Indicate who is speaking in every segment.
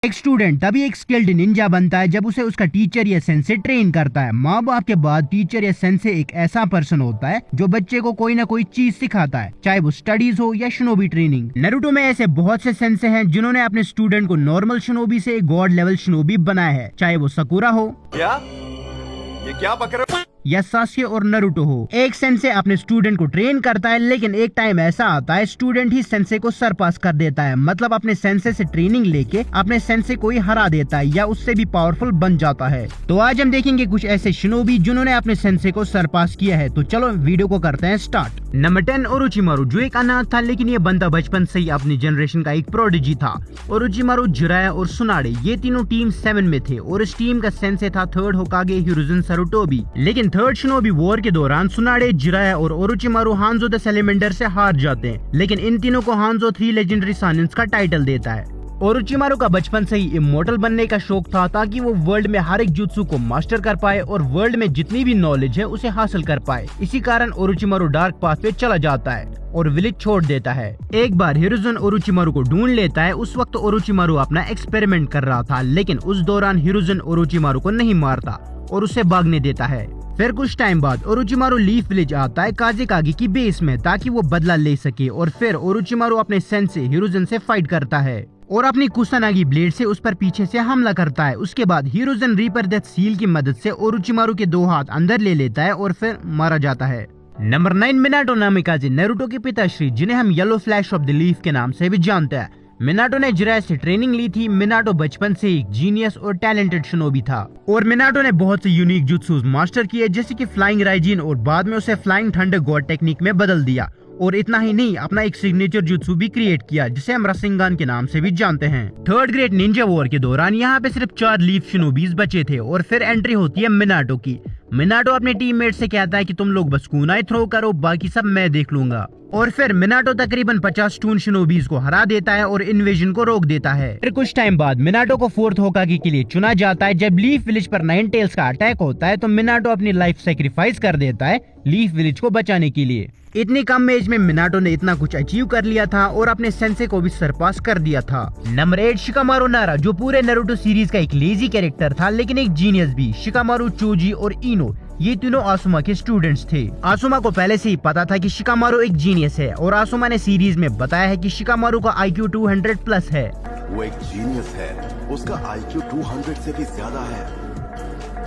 Speaker 1: एक स्टूडेंट तभी एक स्किल्ड निंजा बनता है जब उसे उसका टीचर या सेंसे ट्रेन करता है। माँ बाप के बाद टीचर या सेंसे एक ऐसा पर्सन होता है जो बच्चे को कोई ना कोई चीज सिखाता है, चाहे वो स्टडीज हो या शिनोबी ट्रेनिंग। नारुतो में ऐसे बहुत से सेंसे हैं जिन्होंने अपने स्टूडेंट को नॉर्मल शिनोबी से एक गॉड लेवल शिनोबी बनाया है, चाहे वो सकुरा हो
Speaker 2: ये क्या पकड़
Speaker 1: या सास्के और नारुतो हो। एक सेंसे अपने स्टूडेंट को ट्रेन करता है, लेकिन एक टाइम ऐसा आता है स्टूडेंट ही सेंसे को सरपास कर देता है, मतलब अपने सेंसे से ट्रेनिंग लेके अपने सेंसे को ही हरा देता है या उससे भी पावरफुल बन जाता है। तो आज हम देखेंगे कुछ ऐसे शिनोबी जिन्होंने अपने सेंसे को सरपास किया है। तो चलो वीडियो को करते हैं स्टार्ट। नंबर 10 ओरोचिमारू, जो एक अनाथ था लेकिन ये बंदा बचपन से ही अपनी जनरेशन का एक प्रोडिजी था। ओरोचिमारू, जिराया और सुनाडे ये तीनों टीम 7 में थे और इस टीम का सेंसे था थर्ड होकागे हिरुजुन सारुटोबी। लेकिन थर्ड शिनोबी वॉर के दौरान सुनाडे, जिराया और ओरोचिमारू हांजो द सैलेमेंडर से हार जाते हैं, लेकिन इन तीनों को हांजो 3 लेजेंडरी सानिन्स का टाइटल देता है। ओरोचिमारू का बचपन से ही इमोर्टल बनने का शौक था ताकि वो वर्ल्ड में हर एक जुत्सु को मास्टर कर पाए और वर्ल्ड में जितनी भी नॉलेज है उसे हासिल कर पाए। इसी कारण ओरोचिमारू डार्क पाथ पे चला जाता है और विलेज छोड़ देता है। एक बार हिरुजुन ओरोचिमारू को ढूंढ लेता है। उस वक्त ओरोचिमारू अपना एक्सपेरिमेंट कर रहा था, लेकिन उस दौरान हिरुजुन ओरोचिमारू को नहीं मारता और उसे भागने देता है। फिर कुछ टाइम बाद ओरोचिमारू लीफ विलेज आता है काजेकागे की बेस में ताकि वो बदला ले सके और फिर ओरोचिमारू अपने सेंसे हिरुजुन से फाइट करता है और अपनी कुसानागी ब्लेड से उस पर पीछे से हमला करता है। उसके बाद हिरुजुन रीपर डेथ सील की मदद से ओरोचिमारू के 2 हाथ अंदर ले लेता है और फिर मारा जाता है। नंबर 9 मिनाटो नामिकाजे, नारुतो के पिताश्री, जिन्हें हम yellow flash of the leaf के नाम से भी जानते हैं। मिनाटो ने जिराया से ट्रेनिंग ली थी। मिनाटो बचपन से एक जीनियस और टैलेंटेड शिनोबी था और मिनाटो ने बहुत से यूनिक जुत्सूज मास्टर किए, जैसे कि फ्लाइंग राइजिन, और बाद में उसे फ्लाइंग थंडर गॉड टेक्निक में बदल दिया। और इतना ही नहीं, अपना एक सिग्नेचर जुत्सु भी क्रिएट किया जिसे हम रसिंगान के नाम से भी जानते हैं। थर्ड ग्रेट निंजा वॉर के दौरान यहाँ पे सिर्फ 4 लीफ शिनोबीज बचे थे और फिर एंट्री होती है मिनाटो की। मिनाटो अपने टीममेट से कहता है कि तुम लोग बस कुनाई थ्रो करो, बाकी सब मैं देख लूंगा। और फिर मिनाटो तकरीबन 50 टून शिनोबीज को हरा देता है और इन्वेजन को रोक देता है। फिर कुछ टाइम बाद मिनाटो को 4th होकागे के लिए चुना जाता है। जब लीफ विलेज पर 9 टेल्स का अटैक होता है तो मिनाटो अपनी लाइफ सेक्रीफाइस कर देता है लीफ विलेज को बचाने के लिए। इतनी कम एज में मिनाटो ने इतना कुछ अचीव कर लिया था और अपने सेंसे को भी सरपास कर दिया था। नंबर 8 शिकामारू नारा, जो पूरे नारुतो सीरीज का एक लेजी कैरेक्टर था लेकिन एक जीनियस भी। शिकामारू, चोजी और इनो ये तीनों आसुमा के स्टूडेंट्स थे। आसुमा को पहले से ही पता था कि शिकामारू एक जीनियस है और आसुमा ने सीरीज में बताया है कि शिकामारू का IQ 200 प्लस है।
Speaker 2: वो एक जीनियस है, उसका IQ 200 से भी ज्यादा है।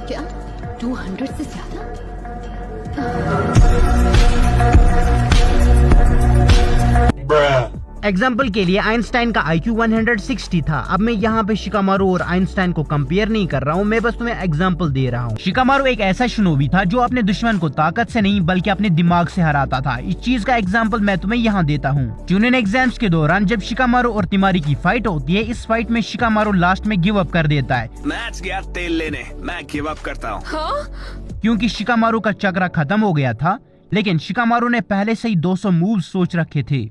Speaker 3: क्या 200 से ज्यादा?
Speaker 1: एग्जाम्पल के लिए आइंस्टाइन का IQ 160 था। अब मैं यहाँ पे शिकामारू और आइंस्टाइन को कंपेयर नहीं कर रहा हूँ, मैं बस तुम्हें एग्जाम्पल दे रहा हूँ। शिकामारू एक ऐसा शिनोबी था जो अपने दुश्मन को ताकत से नहीं बल्कि अपने दिमाग से हराता था। इस चीज का एग्जाम्पल मैं तुम्हें यहाँ देता हूँ। चुनिन एग्जाम्स के दौरान जब शिकामारू और तिमारी की फाइट होती है, इस फाइट में शिकामारू लास्ट में गिव अप कर देता है।
Speaker 4: मैच गया तेल लेने, मैं गिव अप करता हूँ।
Speaker 1: क्योंकि शिकामारू का चक्रा खत्म हो गया था, लेकिन शिकामारू ने पहले से ही 200 मूव सोच रखे थे।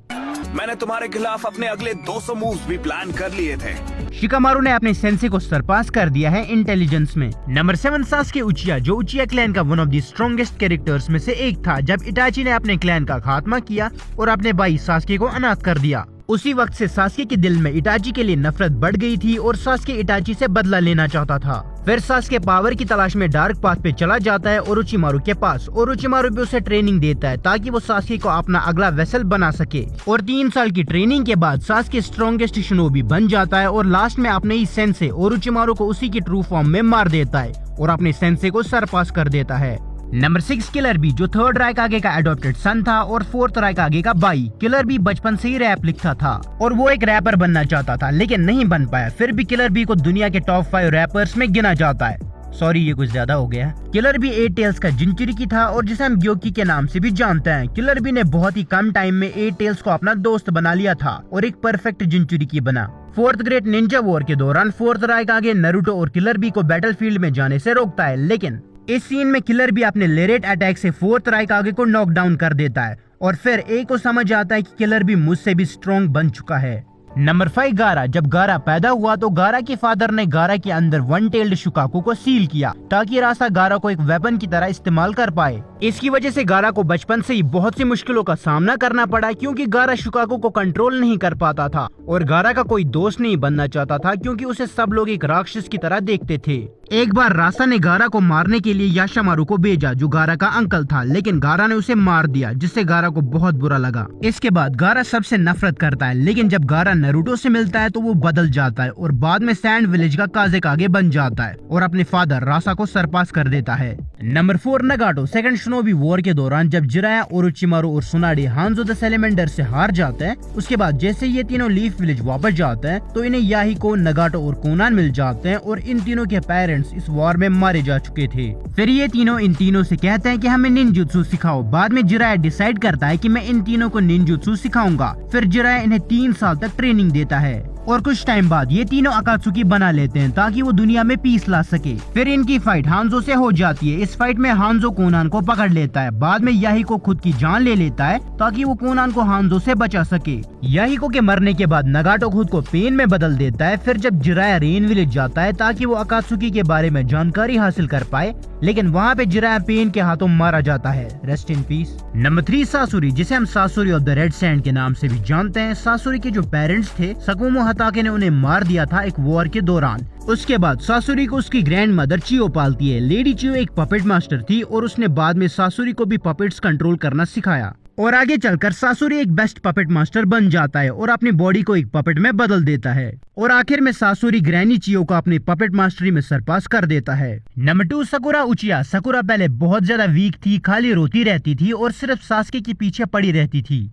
Speaker 4: मैंने तुम्हारे खिलाफ अपने अगले 200 मूव्स भी प्लान कर लिए थे।
Speaker 1: शिकामारू ने अपने सेंसे को सरपास कर दिया है इंटेलिजेंस में। नंबर 7 सास्के उचिया, जो उचिया क्लैन का one of the strongest characters में से एक था। जब इटाची ने अपने क्लैन का खात्मा किया और अपने भाई सास्के को अनाथ कर दिया, उसी वक्त से सास्के के दिल में इटाची के लिए नफरत बढ़ गई थी और सास्के इटाची से बदला लेना चाहता था। फिर सास्के पावर की तलाश में डार्क पाथ पे चला जाता है ओरोचिमारू के पास। ओरोचिमारू भी उसे ट्रेनिंग देता है ताकि वो सास्के को अपना अगला वेसल बना सके और 3 साल की ट्रेनिंग के बाद सास्के स्ट्रॉन्गेस्ट शिनोबी बन जाता है और लास्ट में अपने ही सेंसे ओरोचिमारू को उसी की ट्रू फॉर्म में मार देता है और अपने सेंसे को सरपास कर देता है। नंबर 6 किलर बी, जो 3rd राइकागे का एडॉप्टेड सन था और 4th राइकागे का भाई। किलर बी बचपन से ही रैप लिखता था और वो एक रैपर बनना चाहता था लेकिन नहीं बन पाया। फिर भी किलर बी को दुनिया के टॉप 5 रैपर्स में गिना जाता है। सॉरी, ये कुछ ज्यादा हो गया। किलर बी 8 टेल्स का जिंचुरिकी था और जिसे हम ग्योकी के नाम से भी जानते हैं। किलर बी ने बहुत ही कम टाइम में 8 टेल्स को अपना दोस्त बना लिया था और एक परफेक्ट जिंचुरिकी बना। 4th ग्रेट निंजा वॉर के दौरान 4th राइकागे नारुतो और किलर बी को बैटलफील्ड में जाने से रोकता है, लेकिन इस सीन में किलर भी अपने लेरेट अटैक से 4th राइकागे को नॉक डाउन कर देता है और फिर ए को समझ आता है कि किलर भी मुझसे भी स्ट्रॉन्ग बन चुका है। नंबर 5 गारा, जब गारा पैदा हुआ तो गारा के फादर ने गारा के अंदर 1 टेल्ड शुकाकू को सील किया ताकि रासा गारा को एक वेपन की तरह इस्तेमाल कर पाए। इसकी वजह से गारा को बचपन से ही बहुत सी मुश्किलों का सामना करना पड़ा क्योंकि गारा शुकाकू को कंट्रोल नहीं कर पाता था और गारा का कोई दोस्त नहीं बनना चाहता था क्योंकि उसे सब लोग एक राक्षस की तरह देखते थे। एक बार रासा ने गारा को मारने के लिए याशामारू को भेजा जो गारा का अंकल था, लेकिन गारा ने उसे मार दिया जिससे गारा को बहुत बुरा लगा। इसके बाद गारा सबसे नफरत करता है, लेकिन जब गारा नारुतो से मिलता है तो वो बदल जाता है और बाद में सैंड विलेज का काज़ेकागे बन जाता है और अपने फादर रासा को सरपास कर देता है। नंबर 4 नगाटो। सेकंड शिनोबी वॉर के दौरान जब जिराया, ओरोचिमारू और सुनाडी हांजो द सैलेमेंडर से हार जाते हैं, उसके बाद जैसे ये तीनों लीफ विलेज वापस जाते हैं तो इन्हें याहिको, नगाटो और कोनान मिल जाते हैं और इन तीनों के पेरेंट्स इस वॉर में मारे जा चुके थे। फिर ये तीनों इन तीनों से कहते हैं कि हमें निंजुत्सु सिखाओ। बाद में जिराया डिसाइड करता है कि मैं इन तीनों को निंजुत्सु सिखाऊंगा। फिर जिराया इन्हें 3 साल तक ट्रेनिंग देता है और कुछ टाइम बाद ये तीनों अकात्सुकी बना लेते हैं ताकि वो दुनिया में पीस ला सके। फिर इनकी फाइट हांजो से हो जाती है। इस फाइट में हांजो कोनान को पकड़ लेता है। बाद में याहिको खुद की जान ले लेता है ताकि वो कोनान को हांजो से बचा सके। याहिको के मरने के बाद नगाटो खुद को पेन में बदल देता है। फिर जब जिराया रेन विलेज जाता है ताकि वो अकात्सुकी के बारे में जानकारी हासिल कर पाए, लेकिन वहाँ पे जिराया पेन के हाथों मारा जाता है। Rest in peace. नंबर 3 सासुरी, जिसे हम सासुरी ऑफ द रेड सैंड के नाम से भी जानते हैं। सासुरी के जो पेरेंट्स थे सकुमो हताके ने उन्हें मार दिया था एक वॉर के दौरान। उसके बाद सासुरी को उसकी ग्रैंड मदर चियो पालती है। लेडी चियो एक पपेट मास्टर थी और उसने बाद में सासुरी को भी पपेट्स कंट्रोल करना सिखाया और आगे चलकर सासुरी एक बेस्ट पपेट मास्टर बन जाता है और अपनी बॉडी को एक पपेट में बदल देता है और आखिर में सासुरी ग्रैनी चियो को अपने पपेट मास्टरी में सरपास कर देता है। Number 2 sakura उचिया। सकुरा पहले बहुत ज्यादा वीक थी, खाली रोती रहती थी और सिर्फ सास्के के पीछे पड़ी रहती थी।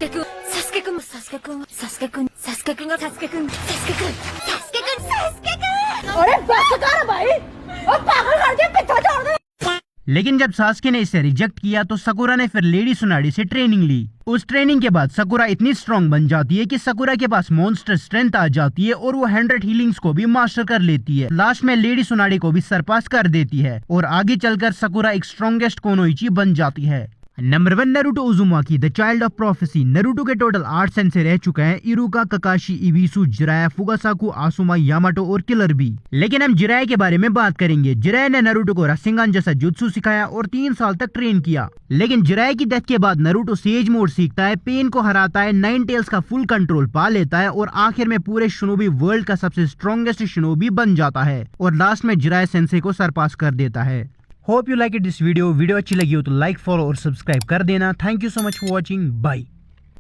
Speaker 1: लेकिन जब सास्के ने इसे रिजेक्ट किया तो सकुरा ने फिर लेडी सुनाडी से ट्रेनिंग ली। उस ट्रेनिंग के बाद सकुरा इतनी स्ट्रॉन्ग बन जाती है कि सकुरा के पास मॉन्स्टर स्ट्रेंथ आ जाती है और वो 100 हीलिंग्स को भी मास्टर कर लेती है। लास्ट में लेडी सुनाडी को भी सरपास कर देती है और आगे चलकर सकुरा एक स्ट्रॉन्गेस्ट कोनोइची बन जाती है। Number 1 Naruto उजुमाकी the child of prophecy. Naruto के टोटल 8 सेंसे रह चुके हैं। इरुका, ककाशी, इबिसु, जिराया, फुगासाकु, आसुमा, यामाटो और किलर भी। लेकिन हम जिराया के बारे में बात करेंगे। जिराया ने नारुतो को रासेंगान जैसा जुत्सु सिखाया और 3 साल तक ट्रेन किया। लेकिन जिराया की डेथ के बाद नारुतो सेज मोड सीखता है, पेन को हराता है, 9 टेल्स का फुल कंट्रोल पा लेता है और आखिर में पूरे शिनोबी वर्ल्ड का सबसे स्ट्रॉन्गेस्ट शिनोबी बन जाता है और लास्ट में जिराया सेंसे को सरपास कर देता है। Hope you like it this video अच्छी लगी हो तो लाइक, फॉलो और सब्सक्राइब कर देना। Thank you so much for watching. Bye.